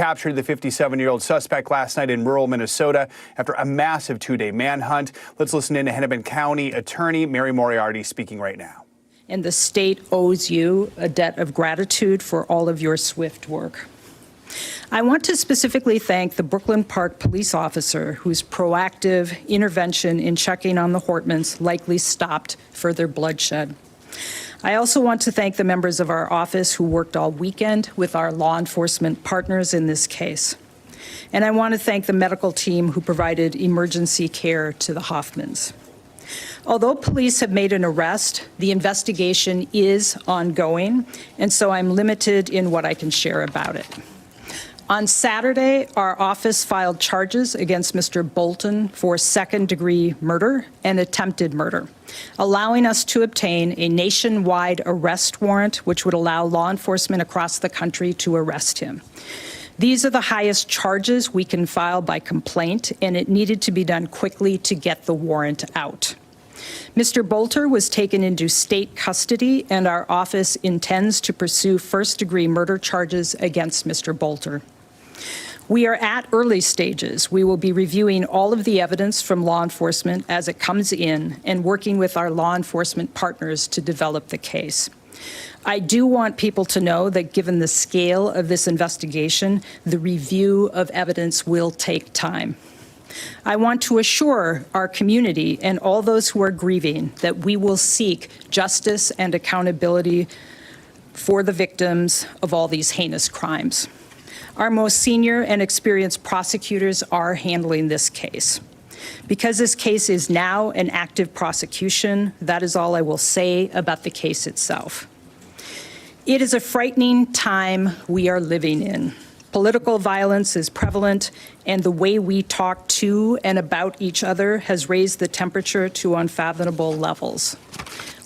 captured the 57-year-old suspect last night in rural Minnesota after a massive two-day manhunt. Let's listen in to Hennepin County Attorney Mary Moriarty speaking right now. And the state owes you a debt of gratitude for all of your swift work. I want to specifically thank the Brooklyn Park police officer whose proactive intervention in checking on the Hortmans likely stopped further bloodshed. I also want to thank the members of our office who worked all weekend with our law enforcement partners in this case. And I want to thank the medical team who provided emergency care to the Hoffmans. Although police have made an arrest, the investigation is ongoing, and so I'm limited in what I can share about it. On Saturday, our office filed charges against Mr. Boelter for second-degree murder and attempted murder, allowing us to obtain a nationwide arrest warrant, which would allow law enforcement across the country to arrest him. These are the highest charges we can file by complaint, and it needed to be done quickly to get the warrant out. Mr. Boelter was taken into state custody, and our office intends to pursue first-degree murder charges against Mr. Boelter. We are at early stages. We will be reviewing all of the evidence from law enforcement as it comes in and working with our law enforcement partners to develop the case. I do want people to know that given the scale of this investigation, the review of evidence will take time. I want to assure our community and all those who are grieving that we will seek justice and accountability for the victims of all these heinous crimes. Our most senior and experienced prosecutors are handling this case. Because this case is now an active prosecution, that is all I will say about the case itself. It is a frightening time we are living in. Political violence is prevalent, and the way we talk to and about each other has raised the temperature to unfathomable levels.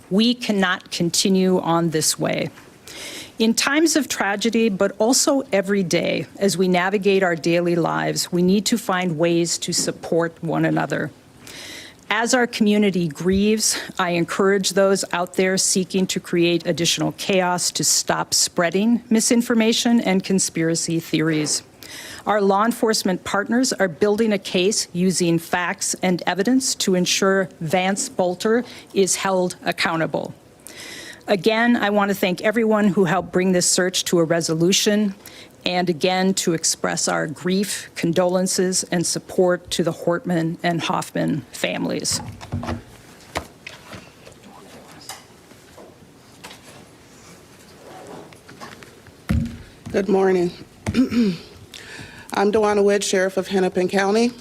We cannot continue on this way. In times of tragedy, but also every day, as we navigate our daily lives, we need to find ways to support one another. As our community grieves, I encourage those out there seeking to create additional chaos to stop spreading misinformation and conspiracy theories. Our law enforcement partners are building a case using facts and evidence to ensure Vance Boelter is held accountable. Again, I want to thank everyone who helped bring this search to a resolution, and again to express our grief, condolences, and support to the Hortman and Hoffman families. Good morning. I'm Dewana Wood, Sheriff of Hennepin County.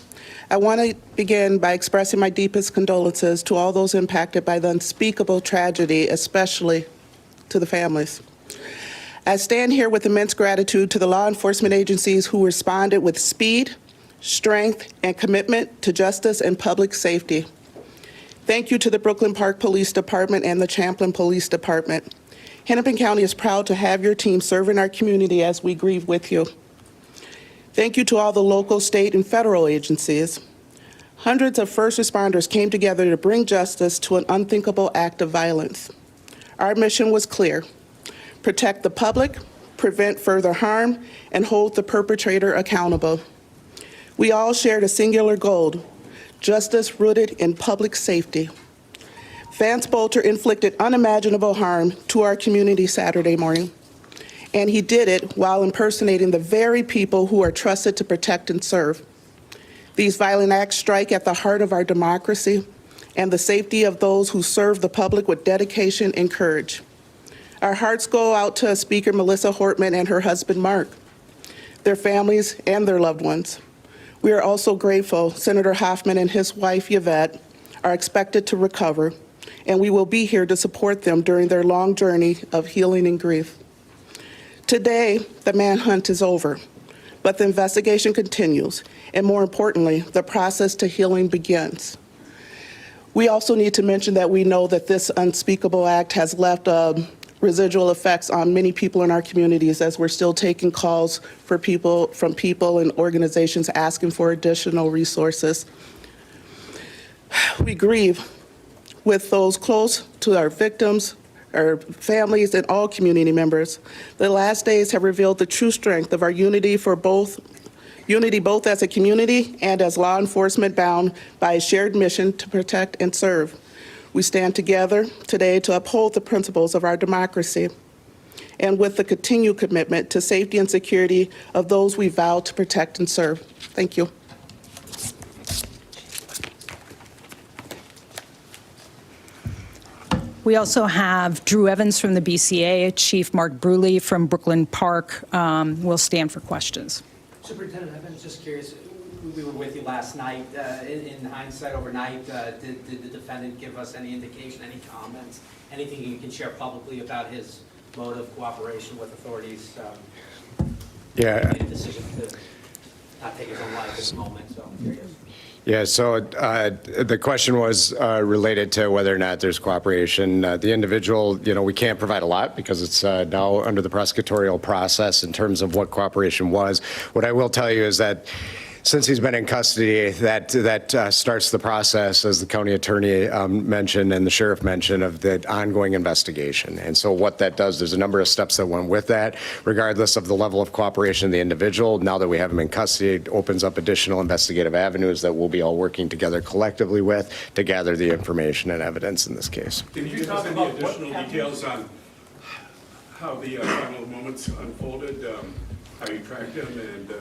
I want to begin by expressing my deepest condolences to all those impacted by the unspeakable tragedy, especially to the families. I stand here with immense gratitude to the law enforcement agencies who responded with speed, strength, and commitment to justice and public safety. Thank you to the Brooklyn Park Police Department and the Champlin Police Department. Hennepin County is proud to have your team serve in our community as we grieve with you. Thank you to all the local, state, and federal agencies. Hundreds of first responders came together to bring justice to an unthinkable act of violence. Our mission was clear: protect the public, prevent further harm, and hold the perpetrator accountable. We all shared a singular goal: justice rooted in public safety. Vance Boelter inflicted unimaginable harm to our community Saturday morning, and he did it while impersonating the very people who are trusted to protect and serve. These violent acts strike at the heart of our democracy and the safety of those who serve the public with dedication and courage. Our hearts go out to Speaker Melissa Hortman and her husband, Mark, their families, and their loved ones. We are also grateful Senator Hoffman and his wife, Yvette, are expected to recover, and we will be here to support them during their long journey of healing and grief. Today, the manhunt is over, but the investigation continues, and more importantly, the process to healing begins. We also need to mention that we know that this unspeakable act has left residual effects on many people in our communities, as we're still taking calls from people and organizations asking for additional resources. We grieve with those close to our victims, our families, and all community members. The last days have revealed the true strength of our unity both as a community and as law enforcement bound by a shared mission to protect and serve. We stand together today to uphold the principles of our democracy and with the continued commitment to safety and security of those we vow to protect and serve. Thank you. We also have Drew Evans from the BCA, Chief Mark Bruley from Brooklyn Park will stand for questions. Superintendent, I've been just curious, we were with you last night. In hindsight overnight, did the defendant give us any indication, any comments, anything you can share publicly about his mode of cooperation with authorities? Yeah. Made a decision to not take his own life at this moment, so I'm curious. Yeah, so the question was related to whether or not there's cooperation. The individual, we can't provide a lot because it's now under the prosecutorial process in terms of what cooperation was. What I will tell you is that since he's been in custody, that starts the process, as the county attorney mentioned and the sheriff mentioned, of the ongoing investigation. And so what that does, there's a number of steps that went with that, regardless of the level of cooperation of the individual. Now that we have him in custody, it opens up additional investigative avenues that we'll be all working together collectively with to gather the information and evidence in this case. Can you give us any additional details on how the final moments unfolded, how you tracked him, and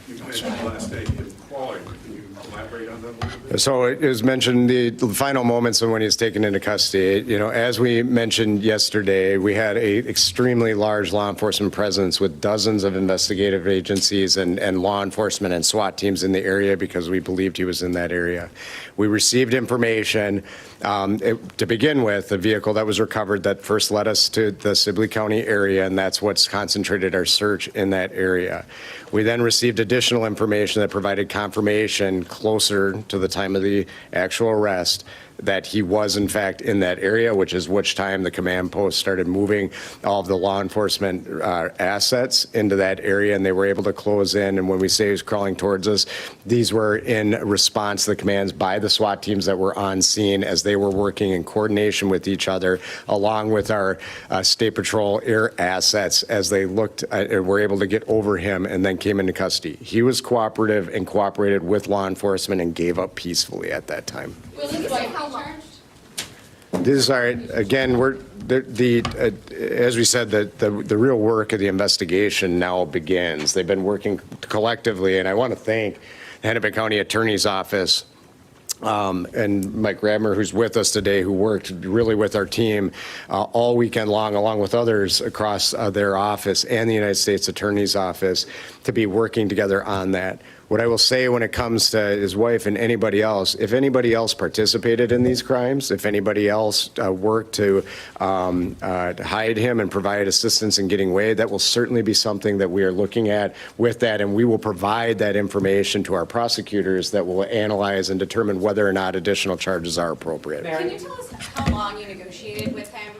you mentioned last night him crawling. Can you elaborate on that a little bit? So it was mentioned the final moments of when he was taken into custody. As we mentioned yesterday, we had a extremely large law enforcement presence with dozens of investigative agencies and law enforcement and SWAT teams in the area because we believed he was in that area. We received information to begin with, a vehicle that was recovered that first led us to the Sibley County area, and that's what's concentrated our search in that area. We then received additional information that provided confirmation closer to the time of the actual arrest that he was in fact in that area, which is which time the command post started moving all of the law enforcement assets into that area, and they were able to close in. And when we say he was crawling towards us, these were in response to the commands by the SWAT teams that were on scene as they were working in coordination with each other, along with our State Patrol air assets as they looked and were able to get over him and then came into custody. He was cooperative and cooperated with law enforcement and gave up peacefully at that time. Will he say how charged? These are, again, as we said, the real work of the investigation now begins. They've been working collectively, and I want to thank the Hennepin County Attorney's Office and Mike Radmer, who's with us today, who worked really with our team all weekend long, along with others across their office and the United States Attorney's Office, to be working together on that. What I will say when it comes to his wife and anybody else, if anybody else participated in these crimes, if anybody else worked to hide him and provide assistance in getting away, that will certainly be something that we are looking at with that, and we will provide that information to our prosecutors that will analyze and determine whether or not additional charges are appropriate. Can you tell us how long you negotiated with him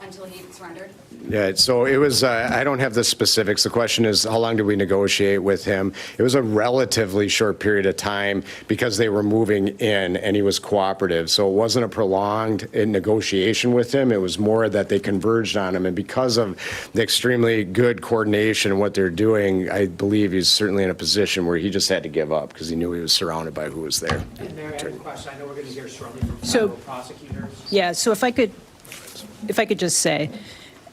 until he surrendered? Yeah, so it was, I don't have the specifics. The question is, how long did we negotiate with him? It was a relatively short period of time because they were moving in and he was cooperative. So it wasn't a prolonged negotiation with him. It was more that they converged on him. And because of the extremely good coordination and what they're doing, I believe he's certainly in a position where he just had to give up because he knew he was surrounded by who was there. And Mary, I have a question. I know we're going to hear shortly from So- federal prosecutors. Yeah, so if I could just say,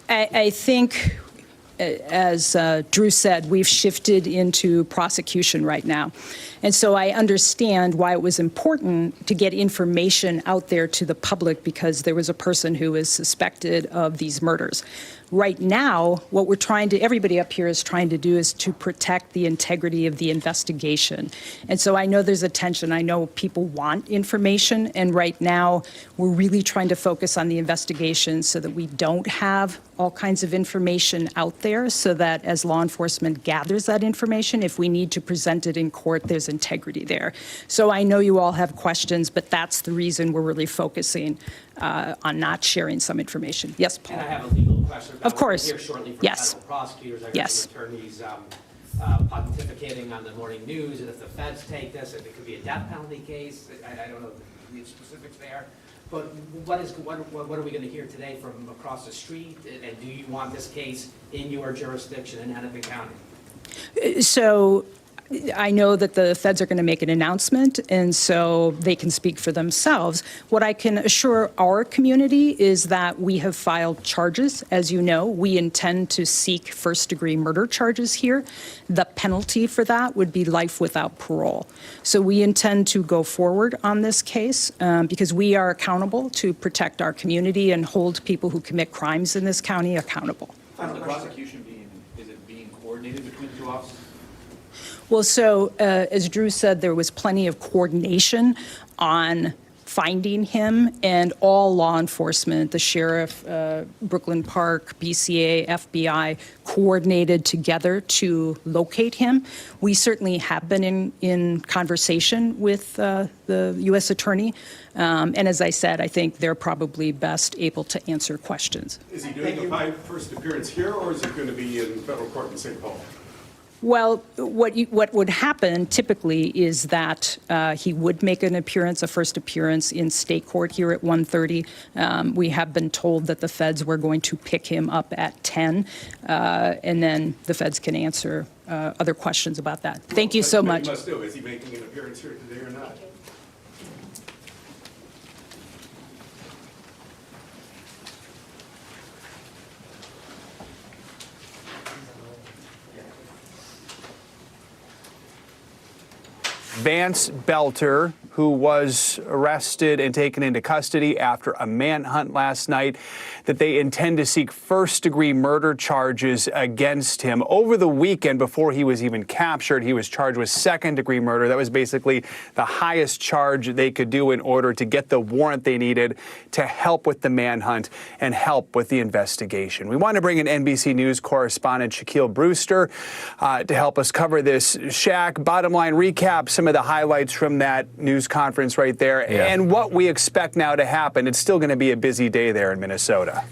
I think, as Drew said, we've shifted into prosecution right now. And so I understand why it was important to get information out there to the public because there was a person who was suspected of these murders. Right now, what we're trying to, everybody up here is trying to do is to protect the integrity of the investigation. And so I know there's a tension. I know people want information. And right now, we're really trying to focus on the investigation so that we don't have all kinds of information out there so that as law enforcement gathers that information, if we need to present it in court, there's integrity there. So I know you all have questions, but that's the reason we're really focusing on not sharing some information. Yes, Paul? And I have a legal question. Of course. We're going to hear shortly from Yes. federal prosecutors. I got Yes. some attorneys pontificating on the morning news, and if the feds take this, if it could be a death penalty case, I don't know the specifics there. But what are we going to hear today from across the street? And do you want this case in your jurisdiction in Hennepin County? So I know that the feds are going to make an announcement, and so they can speak for themselves. What I can assure our community is that we have filed charges. As you know, we intend to seek first-degree murder charges here. The penalty for that would be life without parole. So we intend to go forward on this case because we are accountable to protect our community and hold people who commit crimes in this county accountable. Is the prosecution being coordinated between the two offices? Well, so as Drew said, there was plenty of coordination on finding him, and all law enforcement, the sheriff, Brooklyn Park, BCA, FBI, coordinated together to locate him. We certainly have been in conversation with the U.S. Attorney, and as I said, I think they're probably best able to answer questions. Is he doing the first appearance here, or is it going to be in federal court in St. Paul? Well, what would happen typically is that he would make a first appearance in state court here at 1:30. We have been told that the feds were going to pick him up at 10, and then the feds can answer other questions about that. Thank you so much. He must do. Is he making an appearance here today or not? Vance Boelter, who was arrested and taken into custody after a manhunt last night, that they intend to seek first-degree murder charges against him. Over the weekend, before he was even captured, he was charged with second-degree murder. That was basically the highest charge they could do in order to get the warrant they needed to help with the manhunt and help with the investigation. We want to bring in NBC News correspondent Shaquille Brewster to help us cover this. Shaq, bottom line recap, some of the highlights from that news conference right there, and what we expect now to happen. It's still going to be a busy day there in Minnesota.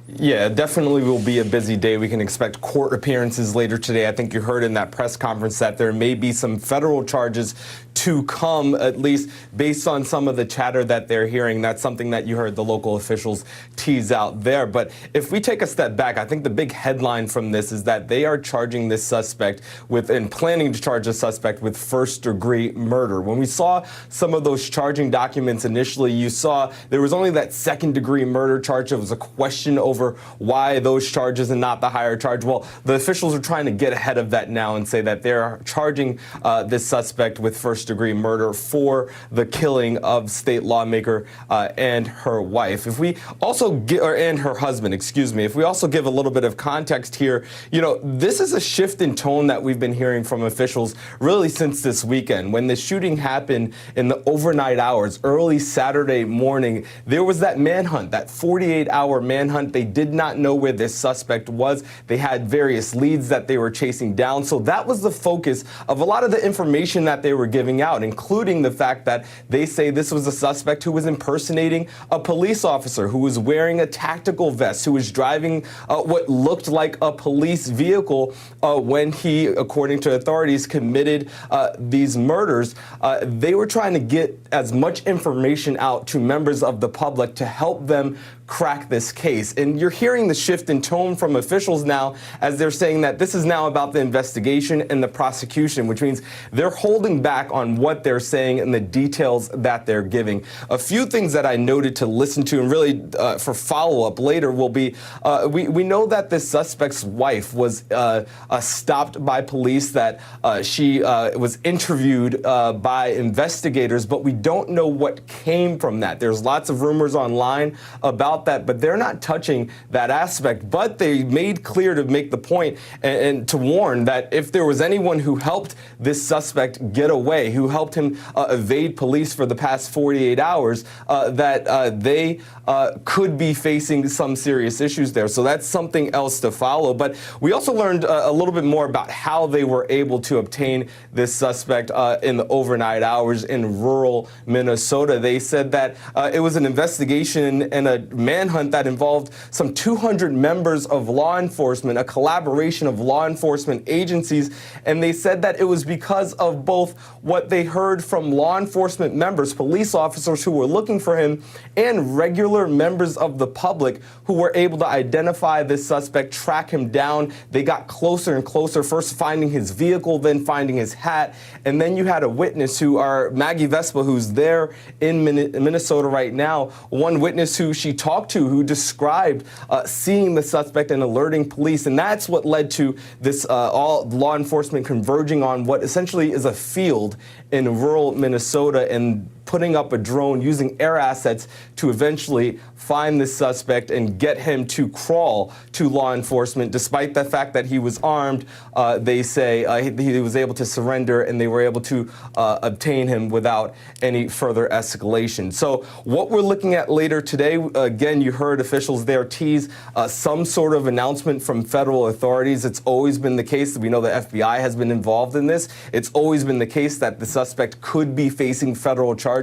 Yeah, definitely will be a busy day. We can expect court appearances later today. I think you heard in that press conference that there may be some federal charges to come, at least based on some of the chatter that they're hearing. That's something that you heard the local officials tease out there. But if we take a step back, I think the big headline from this is that they are charging this suspect with, and planning to charge the suspect with first-degree murder. When we saw some of those charging documents initially, you saw there was only that second-degree murder charge. It was a question over why those charges and not the higher charge. Well, the officials are trying to get ahead of that now and say that they're charging this suspect with first-degree murder for the killing of state lawmaker and her wife. If we also and her husband, excuse me. If we also give a little bit of context here, you know, this is a shift in tone that we've been hearing from officials really since this weekend. When the shooting happened in the overnight hours, early Saturday morning, there was that manhunt, that 48-hour manhunt. They did not know where this suspect was. They had various leads that they were chasing down. So that was the focus of a lot of the information that they were giving out, including the fact that they say this was a suspect who was impersonating a police officer, who was wearing a tactical vest, who was driving what looked like a police vehicle when he, according to authorities, committed these murders. They were trying to get as much information out to members of the public to help them crack this case. And you're hearing the shift in tone from officials now as they're saying that this is now about the investigation and the prosecution, which means they're holding back on what they're saying and the details that they're giving. A few things that I noted to listen to and really for follow-up later will be, we know that this suspect's wife was stopped by police, that she was interviewed by investigators, but we don't know what came from that. There's lots of rumors online about that, but they're not touching that aspect. But they made clear to make the point and to warn that if there was anyone who helped this suspect get away, who helped him evade police for the past 48 hours, that they could be facing some serious issues there. So that's something else to follow. But we also learned a little bit more about how they were able to obtain this suspect in the overnight hours in rural Minnesota. They said that it was an investigation and a manhunt that involved some 200 members of law enforcement, a collaboration of law enforcement agencies, and they said that it was because of both what they heard from law enforcement members, police officers who were looking for him, and regular members of the public who were able to identify this suspect, track him down. They got closer and closer, first finding his vehicle, then finding his hat. And then you had a witness Maggie Vespa, who's there in Minnesota right now, one witness who she talked to who described seeing the suspect and alerting police. And that's what led to this all law enforcement converging on what essentially is a field in rural Minnesota and putting up a drone using air assets to eventually find the suspect and get him to crawl to law enforcement. Despite the fact that he was armed, they say he was able to surrender and they were able to obtain him without any further escalation. So what we're looking at later today, again, you heard officials there tease some sort of announcement from federal authorities. It's always been the case that we know the FBI has been involved in this. It's always been the case that the suspect could be facing federal charges.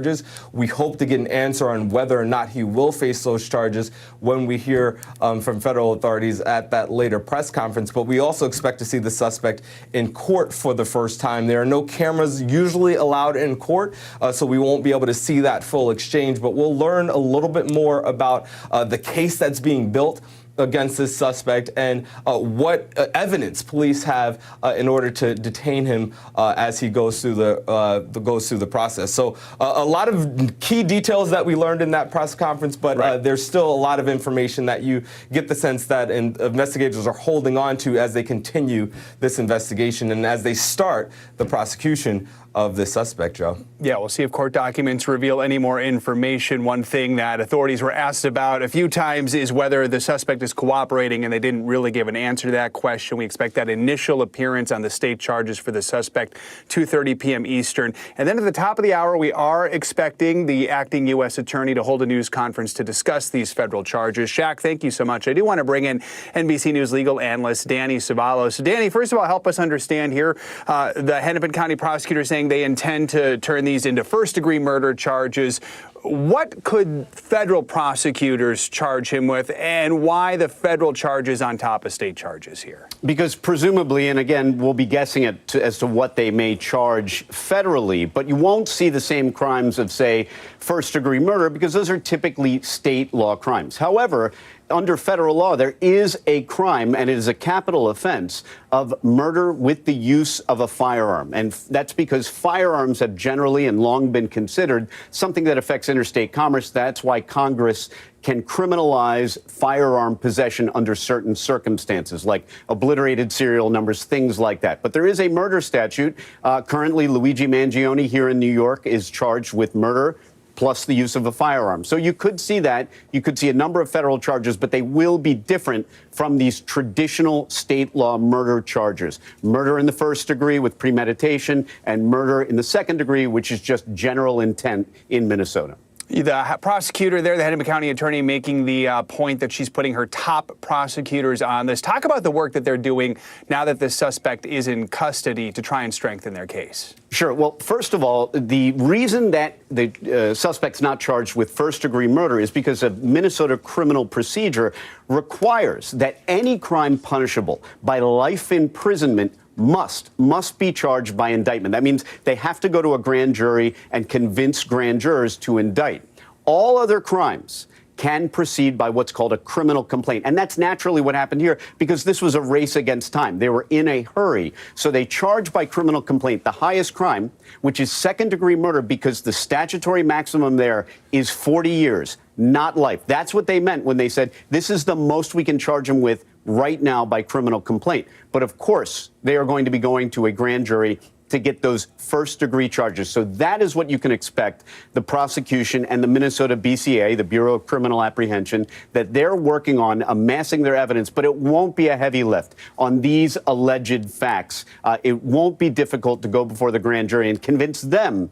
We hope to get an answer on whether or not he will face those charges when we hear from federal authorities at that later press conference. But we also expect to see the suspect in court for the first time. There are no cameras usually allowed in court, so we won't be able to see that full exchange. But we'll learn a little bit more about the case that's being built against this suspect and what evidence police have in order to detain him as he goes through the process. So a lot of key details that we learned in that press conference, but there's still a lot of information that you get the sense that investigators are holding on to as they continue this investigation and as they start the prosecution of the suspect, Joe. Yeah, we'll see if court documents reveal any more information. One thing that authorities were asked about a few times is whether the suspect is cooperating, and they didn't really give an answer to that question. We expect that initial appearance on the state charges for the suspect, 2:30 p.m. Eastern. And then at the top of the hour, we are expecting the acting U.S. attorney to hold a news conference to discuss these federal charges. Shaq, thank you so much. I do want to bring in NBC News legal analyst Danny Savalos. So, Danny, first of all, help us understand here. The Hennepin County prosecutor saying they intend to turn these into first-degree murder charges. What could federal prosecutors charge him with, and why the federal charges on top of state charges here? Because presumably, and again, we'll be guessing as to what they may charge federally, but you won't see the same crimes of, say, first-degree murder, because those are typically state law crimes. However, under federal law, there is a crime, and it is a capital offense, of murder with the use of a firearm. And that's because firearms have generally and long been considered something that affects interstate commerce. That's why Congress can criminalize firearm possession under certain circumstances, like obliterated serial numbers, things like that. But there is a murder statute. Currently, Luigi Mangione here in New York is charged with murder plus the use of a firearm. So you could see that. You could see a number of federal charges, but they will be different from these traditional state law murder charges. Murder in the first degree with premeditation, and murder in the second degree, which is just general intent in Minnesota. The prosecutor there, the Hennepin County attorney, making the point that she's putting her top prosecutors on this. Talk about the work that they're doing now that the suspect is in custody to try and strengthen their case. Sure. Well, first of all, the reason that the suspect's not charged with first-degree murder is because a Minnesota criminal procedure requires that any crime punishable by life imprisonment must be charged by indictment. That means they have to go to a grand jury and convince grand jurors to indict. All other crimes can proceed by what's called a criminal complaint. And that's naturally what happened here, because this was a race against time. They were in a hurry. So they charged by criminal complaint the highest crime, which is second-degree murder, because the statutory maximum there is 40 years, not life. That's what they meant when they said this is the most we can charge him with right now by criminal complaint. But of course, they are going to be going to a grand jury to get those first-degree charges. So that is what you can expect the prosecution and the Minnesota BCA, the Bureau of Criminal Apprehension, that they're working on amassing their evidence. But it won't be a heavy lift on these alleged facts. It won't be difficult to go before the grand jury and convince them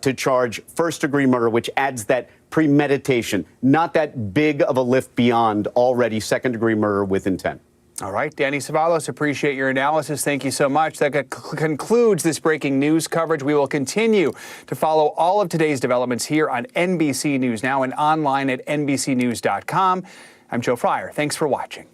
to charge first-degree murder, which adds that premeditation, not that big of a lift beyond already second-degree murder with intent. All right, Danny Savalos, appreciate your analysis. Thank you so much. That concludes this breaking news coverage. We will continue to follow all of today's developments here on NBC News Now and online at NBCnews.com. I'm Joe Fryer. Thanks for watching.